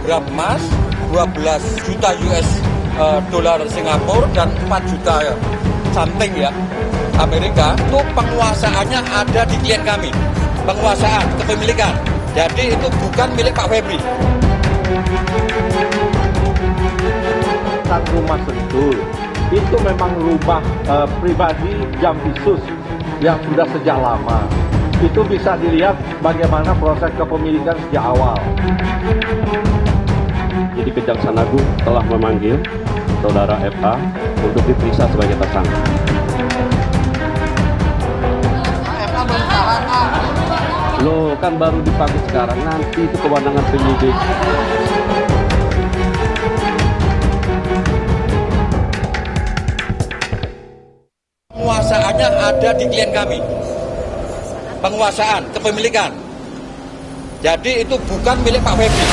kilogram emas, 12 juta US dolar Singapura, dan 4 juta something ya Amerika. Itu penguasaannya ada di klien kami. Penguasaan, kepemilikan. Jadi itu bukan milik Pak Febri. Rumah Sentul itu memang rumah pribadi Jampitsus yang sudah sejak lama. Itu bisa dilihat bagaimana proses kepemilikan sejak awal. Jadi Kejaksaan Agung telah memanggil Saudara FA untuk diperiksa sebagai tersangka. Loh, kan baru dipanggil sekarang, nanti itu kewenangan penyidik. Penguasaannya ada di klien kami. Penguasaan, kepemilikan. Jadi itu bukan milik Pak Febri.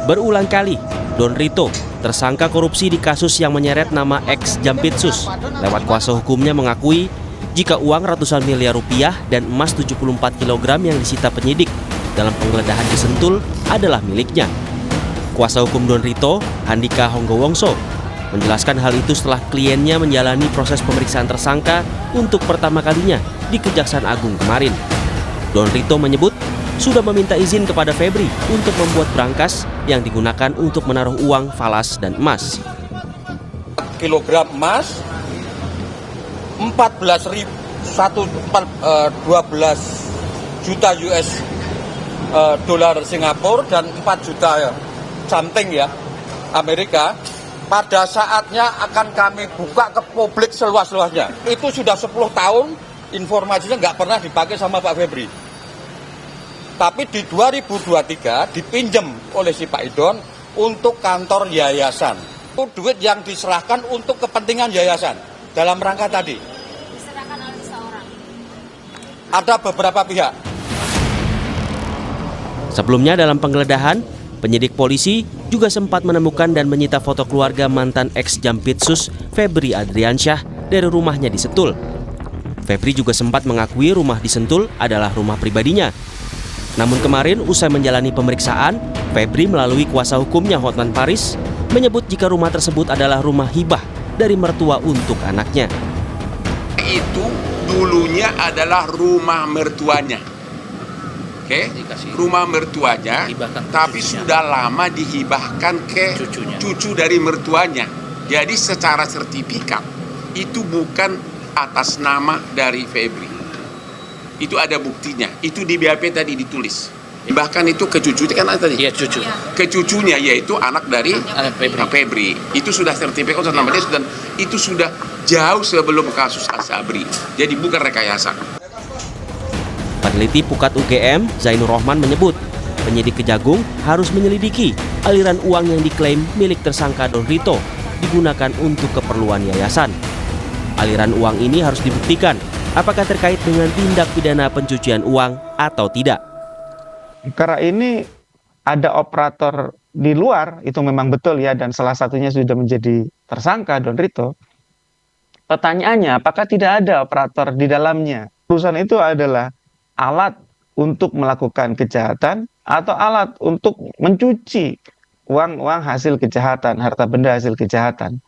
Berulang kali, Don Rito, tersangka korupsi di kasus yang menyeret nama ex Jampitsus, lewat kuasa hukumnya mengakui jika uang ratusan miliar rupiah dan emas 74 kg yang disita penyidik dalam penggeledahan di Sentul adalah miliknya. Kuasa hukum Don Rito, Handika Honggowongso, menjelaskan hal itu setelah kliennya menjalani proses pemeriksaan tersangka untuk pertama kalinya di Kejaksaan Agung kemarin. Don Rito menyebut sudah meminta izin kepada Febri untuk membuat brankas yang digunakan untuk menaruh uang falas dan emas. Kilogram emas, 12 juta US dolar Singapura, dan 4 juta something ya Amerika. Pada saatnya akan kami buka ke publik seluas-luasnya. Itu sudah 10 tahun informasinya nggak pernah dipakai sama Pak Febri. Tapi di 2023 dipinjam oleh si Pak Idon untuk kantor yayasan. Itu duit yang diserahkan untuk kepentingan yayasan. Dalam rangka tadi. Diserahkan oleh seseorang. Ada beberapa pihak. Sebelumnya dalam penggeledahan, penyidik polisi juga sempat menemukan dan menyita foto keluarga mantan ex Jampitsus Febri Adriansyah dari rumahnya di Sentul. Febri juga sempat mengakui rumah di Sentul adalah rumah pribadinya. Namun kemarin usai menjalani pemeriksaan, Febri melalui kuasa hukumnya Hotman Paris menyebut jika rumah tersebut adalah rumah hibah dari mertua untuk anaknya. Itu dulunya adalah rumah mertuanya. Oke, rumah mertuanya, tapi sudah lama dihibahkan ke cucu dari mertuanya. Jadi secara sertifikat itu bukan atas nama dari Febri. Itu ada buktinya. Itu di BAP tadi ditulis. Bahkan itu ke cucunya kan tadi. Iya, cucu. Ke cucunya yaitu anak dari Febri. Itu sudah sertifikat atas nama dia, dan itu sudah jauh sebelum kasus Asabri. Jadi bukan rekayasa. Peneliti Pukat UGM, Zainur Rohman menyebut, penyidik Kejagung harus menyelidiki aliran uang yang diklaim milik tersangka Don Rito digunakan untuk keperluan yayasan. Aliran uang ini harus dibuktikan apakah terkait dengan tindak pidana pencucian uang atau tidak. Karena ini ada operator di luar, itu memang betul ya, dan salah satunya sudah menjadi tersangka Don Rito. Pertanyaannya, apakah tidak ada operator di dalamnya? Perusahaan itu adalah alat untuk melakukan kejahatan atau alat untuk mencuci uang hasil kejahatan, harta benda hasil kejahatan.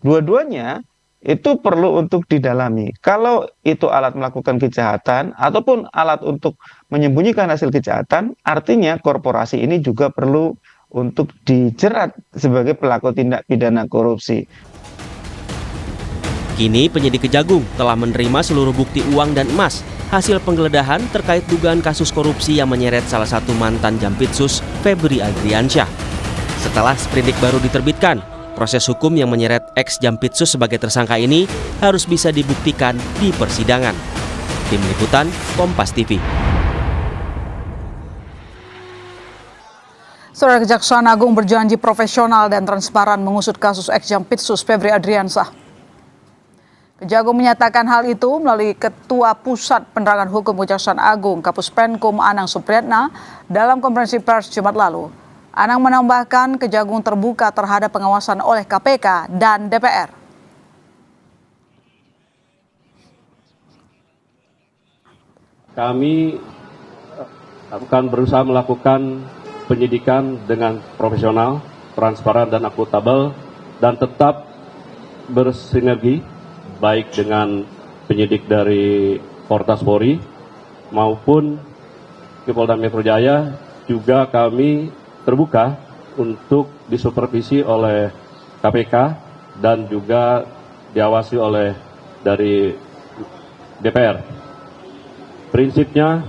Dua-duanya itu perlu untuk didalami. Kalau itu alat melakukan kejahatan ataupun alat untuk menyembunyikan hasil kejahatan, artinya korporasi ini juga perlu untuk dijerat sebagai pelaku tindak pidana korupsi. Kini penyidik Kejagung telah menerima seluruh bukti uang dan emas hasil penggeledahan terkait dugaan kasus korupsi yang menyeret salah satu mantan Jampitsus Febri Adriansyah. Setelah sprindik baru diterbitkan, proses hukum yang menyeret ex Jampitsus sebagai tersangka ini harus bisa dibuktikan di persidangan. Tim Liputan, Kompas TV. Saudara, Kejaksaan Agung berjanji profesional dan transparan mengusut kasus ex Jampitsus Febri Adriansyah. Kejagung menyatakan hal itu melalui Ketua Pusat Penerangan Hukum Kejaksaan Agung Kapus Penkum Anang Supriyatna dalam konferensi pers Jumat lalu. Anang menambahkan Kejagung terbuka terhadap pengawasan oleh KPK dan DPR. Kami akan berusaha melakukan penyidikan dengan profesional, transparan dan akuntabel, dan tetap bersinergi baik dengan penyidik dari Polres Polri maupun di Polda Metro Jaya. Juga kami terbuka untuk disupervisi oleh KPK dan juga diawasi oleh dari DPR. Prinsipnya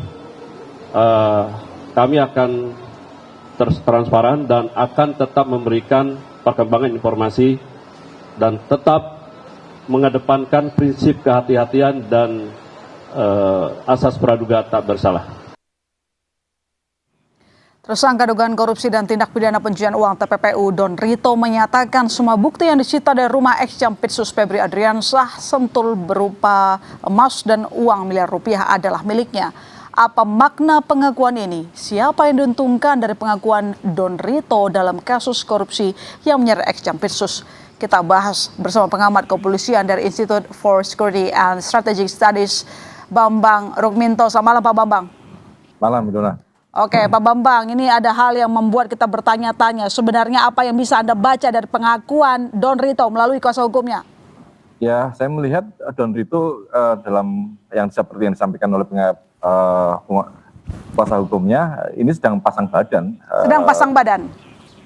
kami akan transparan dan akan tetap memberikan perkembangan informasi dan tetap mengedepankan prinsip kehati-hatian dan asas praduga tak bersalah. Tersangka dugaan korupsi dan tindak pidana pencucian uang TPPU Don Rito menyatakan semua bukti yang disita dari rumah ex-Jampitsus Febri Adriansah Sentul berupa emas dan uang miliar rupiah adalah miliknya. Apa makna pengakuan ini? Siapa yang diuntungkan dari pengakuan Don Rito dalam kasus korupsi yang menyeret ex-Jampitsus? Kita bahas bersama pengamat kepolisian dari Institute for Security and Strategic Studies, Bambang Rukminto. Selamat malam, Pak Bambang. Malam, Dona. Oke, Pak Bambang, ini ada hal yang membuat kita bertanya-tanya. Sebenarnya apa yang bisa Anda baca dari pengakuan Don Rito melalui kuasa hukumnya? Ya, saya melihat Don Rito dalam yang seperti yang disampaikan oleh kuasa hukumnya, ini sedang pasang badan. Sedang pasang badan?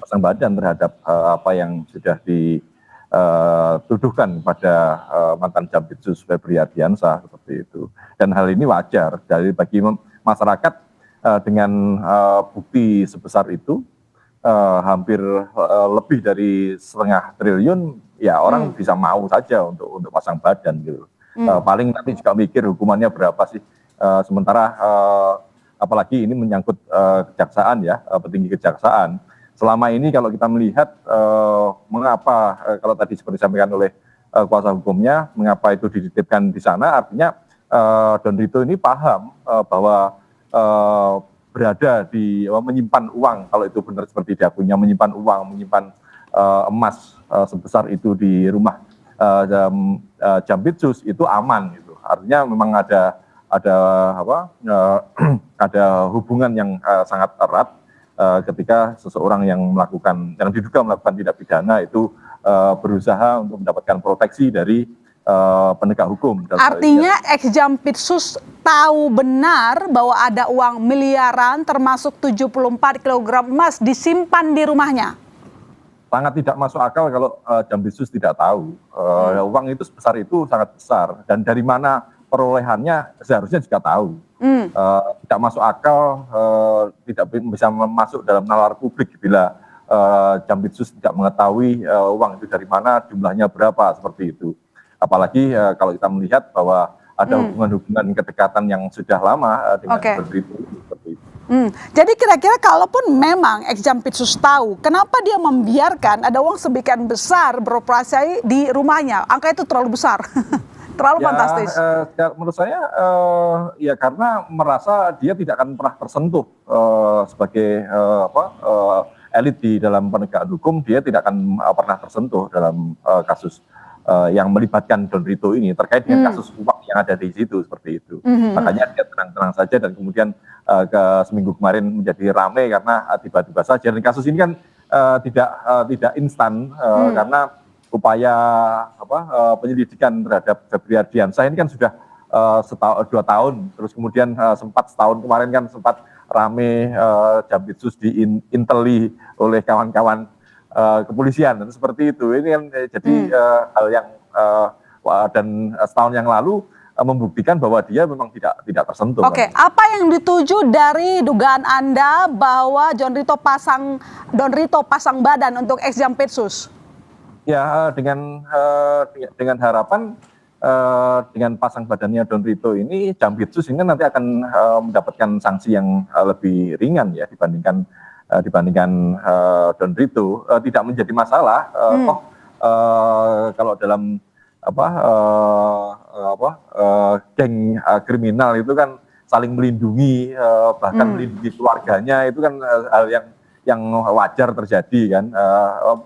Pasang badan terhadap apa yang sudah dituduhkan pada mantan Jampitsus Febri Adriansah seperti itu. Dan hal ini wajar bagi masyarakat. Dengan bukti sebesar itu, hampir lebih dari 0,5 triliun, ya orang bisa mau saja untuk pasang badan gitu. Paling nanti juga mikir hukumannya berapa sih. Sementara apalagi ini menyangkut kejaksaan ya, petinggi kejaksaan. Selama ini kalau kita melihat mengapa kalau tadi seperti disampaikan oleh kuasa hukumnya, mengapa itu dititipkan di sana, artinya Don Rito ini paham bahwa berada di menyimpan uang, kalau itu benar seperti diakuinya, menyimpan uang, menyimpan emas sebesar itu di rumah Jampitsus itu aman gitu. Artinya memang ada hubungan yang sangat erat ketika seseorang yang diduga melakukan tindak pidana itu berusaha untuk mendapatkan proteksi dari penegak hukum. Artinya ex-Jampitsus tahu benar bahwa ada uang miliaran termasuk 74 kg emas disimpan di rumahnya? Sangat tidak masuk akal kalau Jampitsus tidak tahu. Uang itu sebesar itu sangat besar, dan dari mana perolehannya seharusnya juga tahu. Tidak masuk akal, tidak bisa masuk dalam nalar publik bila Jampitsus tidak mengetahui uang itu dari mana, jumlahnya berapa, seperti itu. Apalagi kalau kita melihat bahwa ada hubungan-hubungan kedekatan yang sudah lama dengan Don Rito seperti itu. Jadi kira-kira kalaupun memang ex-Jampitsus tahu, kenapa dia membiarkan ada uang sebegian besar beroperasi di rumahnya? Angka itu terlalu besar, terlalu fantastis. Menurut saya ya karena merasa dia tidak akan pernah tersentuh sebagai elit di dalam penegakan hukum, dia tidak akan pernah tersentuh dalam kasus yang melibatkan Don Rito ini terkait dengan kasus uang yang ada di situ seperti itu. Makanya dia tenang-tenang saja, dan kemudian seminggu kemarin menjadi ramai karena tiba-tiba saja. Dan kasus ini kan tidak instan karena upaya penyelidikan terhadap Febri Adriansah ini kan sudah 2 tahun, terus kemudian sempat setahun kemarin kan sempat ramai Jampitsus diinteli oleh kawan-kawan kepolisian, dan seperti itu. Ini kan jadi hal yang dan setahun yang lalu membuktikan bahwa dia memang tidak tersentuh. Oke, apa yang dituju dari dugaan Anda bahwa Don Rito pasang badan untuk ex-Jampitsus? Ya, dengan harapan dengan pasang badannya Don Rito ini, Jampitsus ini nanti akan mendapatkan sanksi yang lebih ringan ya dibandingkan Don Rito. Tidak menjadi masalah kalau dalam geng kriminal itu kan saling melindungi, bahkan melindungi keluarganya, itu kan hal yang wajar terjadi kan.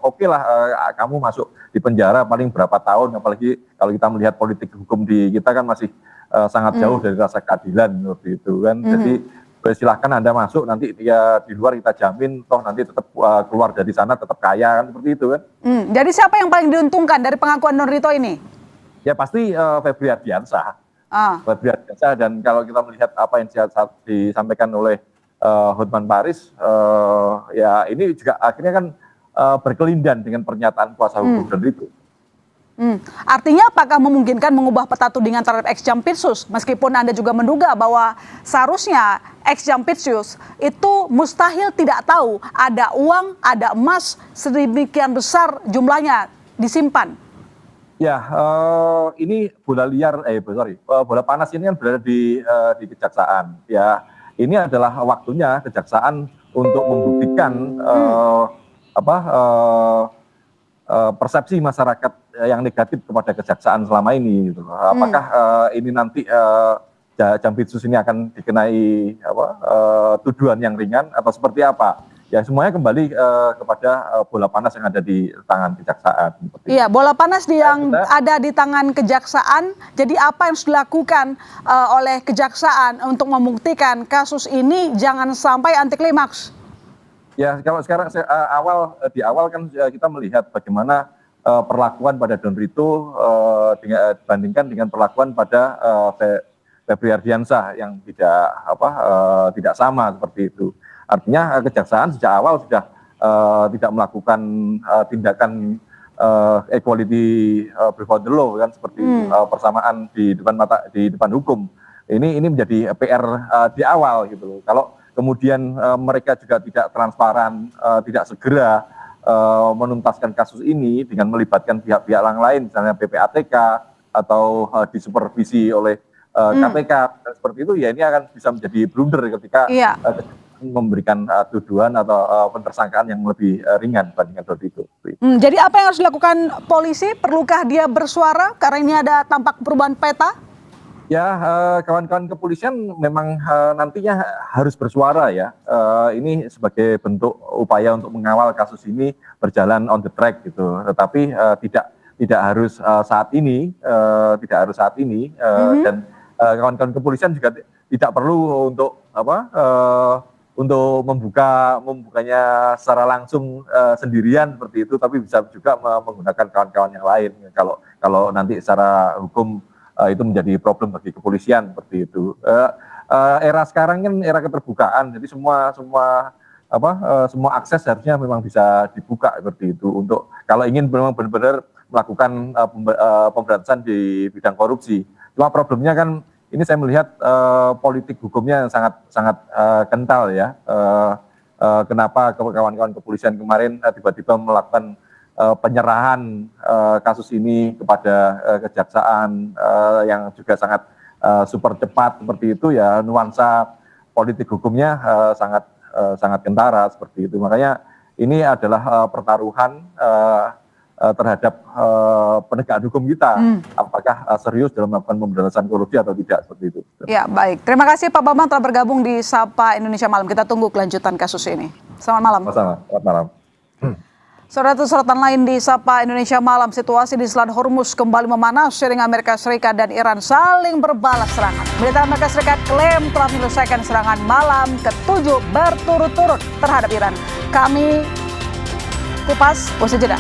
Oke lah, kamu masuk di penjara paling berapa tahun, apalagi kalau kita melihat politik hukum di kita kan masih sangat jauh dari rasa keadilan seperti itu kan. Jadi silahkan Anda masuk, nanti dia di luar kita jamin toh nanti tetap keluar dari sana tetap kaya kan, seperti itu kan. Jadi siapa yang paling diuntungkan dari pengakuan Don Rito ini? Ya pasti Febri Ardiansah. Febri Ardiansah, dan kalau kita melihat apa yang disampaikan oleh Hotman Paris, ya ini juga akhirnya kan berkelindan dengan pernyataan kuasa hukum Don Rito. Artinya apakah memungkinkan mengubah peta tudingan terhadap ex Jampitsus, meskipun Anda juga menduga bahwa seharusnya ex Jampitsus itu mustahil tidak tahu ada uang, ada emas sedemikian besar jumlahnya disimpan? Ya, ini bola liar, bola panas ini kan berada di kejaksaan. Ya, ini adalah waktunya kejaksaan untuk membuktikan persepsi masyarakat yang negatif kepada kejaksaan selama ini. Gitu. Apakah ini nanti Jampitsus ini akan dikenai tuduhan yang ringan atau seperti apa? Ya semuanya kembali kepada bola panas yang ada di tangan kejaksaan. Iya, bola panas yang ada di tangan kejaksaan. Jadi apa yang harus dilakukan oleh kejaksaan untuk membuktikan kasus ini jangan sampai anti klimaks? Ya kalau sekarang di awal kan kita melihat bagaimana perlakuan pada Don Rito dibandingkan dengan perlakuan pada Febri Ardiansah yang tidak sama seperti itu. Artinya kejaksaan sejak awal sudah tidak melakukan tindakan equality before the law kan, seperti persamaan di depan hukum. Ini menjadi PR di awal gitu loh. Kalau kemudian mereka juga tidak transparan, tidak segera menuntaskan kasus ini dengan melibatkan pihak-pihak yang lain, misalnya PPATK atau disupervisi oleh KPK seperti itu, ya ini akan bisa menjadi blunder ketika memberikan tuduhan atau pentersangkaan yang lebih ringan dibandingkan Don Rito. Jadi apa yang harus dilakukan polisi? Perlukah dia bersuara karena ini ada tampak perubahan peta? Ya, kawan-kawan kepolisian memang nantinya harus bersuara ya. Ini sebagai bentuk upaya untuk mengawal kasus ini berjalan on the track gitu. Tetapi tidak harus saat ini, dan kawan-kawan kepolisian juga tidak perlu untuk untuk membukanya secara langsung sendirian seperti itu, tapi bisa juga menggunakan kawan-kawan yang lain kalau nanti secara hukum itu menjadi problem bagi kepolisian seperti itu. Era sekarang kan era keterbukaan, jadi semua akses harusnya memang bisa dibuka seperti itu untuk kalau ingin memang benar-benar melakukan pemberantasan di bidang korupsi. Cuma problemnya kan ini saya melihat politik hukumnya yang sangat kental ya. Kenapa kawan-kawan kepolisian kemarin tiba-tiba melakukan penyerahan kasus ini kepada kejaksaan yang juga sangat super cepat seperti itu ya, nuansa politik hukumnya sangat kentara seperti itu. Makanya ini adalah pertaruhan terhadap penegakan hukum kita, apakah serius dalam melakukan pemberantasan korupsi atau tidak seperti itu. Ya baik, terima kasih Pak Bambang telah bergabung di Sapa Indonesia Malam. Kita tunggu kelanjutan kasus ini. Selamat malam. Selamat malam. Saudara, sorotan lain di Sapa Indonesia Malam, situasi di Selat Hormuz kembali memanas seiring Amerika Serikat dan Iran saling berbalas serangan. Militer Amerika Serikat klaim telah menyelesaikan serangan malam ke-7 berturut-turut terhadap Iran. Kami kupas, usai jeda.